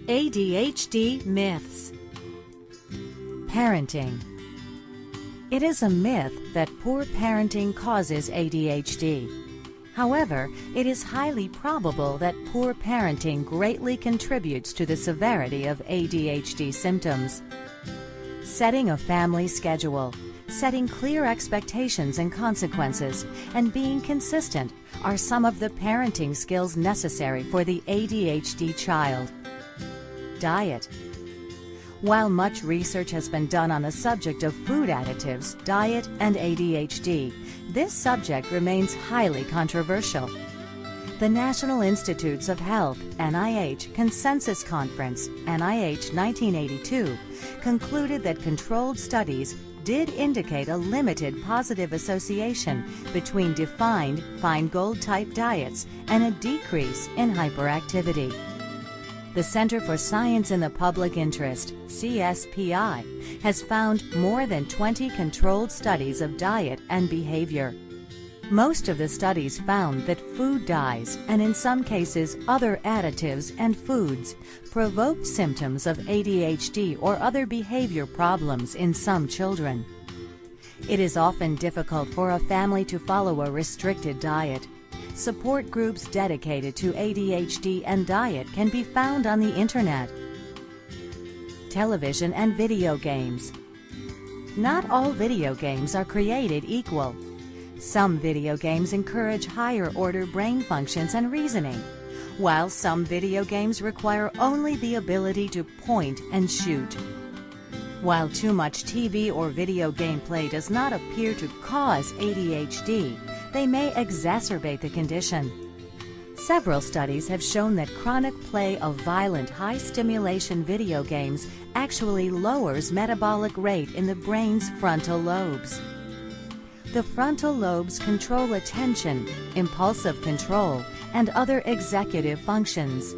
ADHD Myths. Parenting. It is a myth that poor parenting causes ADHD. However, it is highly probable that poor parenting greatly contributes to the severity of ADHD symptoms. Setting a family schedule, setting clear expectations and consequences, and being consistent are some of the parenting skills necessary for the ADHD child. Diet. While much research has been done on the subject of food additives, diet, and ADHD, this subject remains highly controversial. The National Institutes of Health (NIH) Consensus Conference (NIH 1982) concluded that controlled studies did indicate a limited positive association between defined Feingold type diets and a decrease in hyperactivity. The Center for Science in the Public Interest, CSPI, has found more than 20 controlled studies of diet and behavior. Most of the studies found that food dyes, and in some cases other additives and foods, provoked symptoms of ADHD or other behavior problems in some children. It is often difficult for a family to follow a restricted diet. Support groups dedicated to ADHD and diet can be found on the Internet. Television and video games. Not all video games are created equal. Some video games encourage higher-order brain functions and reasoning, while some video games require only the ability to point and shoot. While too much TV or video game play does not appear to cause ADHD, they may exacerbate the condition. Several studies have shown that chronic play of violent, high-stimulation video games actually lowers metabolic rate in the brain's frontal lobes. The frontal lobes control attention, impulsive control, and other executive functions.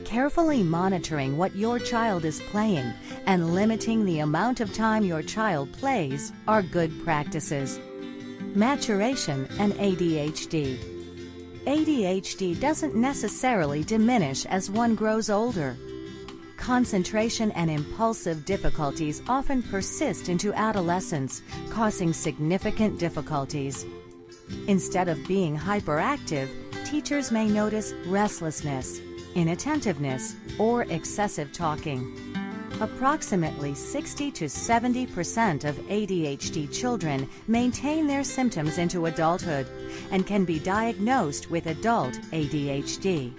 Carefully monitoring what your child is playing and limiting the amount of time your child plays are good practices. Maturation and ADHD. ADHD doesn't necessarily diminish as one grows older. Concentration and impulsive difficulties often persist into adolescence, causing significant difficulties. Instead of being hyperactive, teachers may notice restlessness, inattentiveness, or excessive talking. Approximately 60 to 70% of ADHD children maintain their symptoms into adulthood and can be diagnosed with adult ADHD.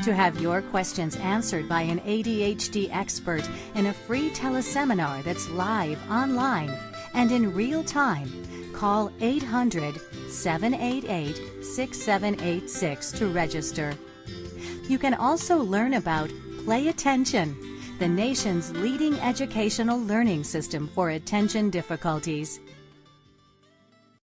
To have your questions answered by an ADHD expert in a free teleseminar that's live online and in real time, call 800-788-6786 to register. You can also learn about Play Attention, the nation's leading educational learning system for attention difficulties.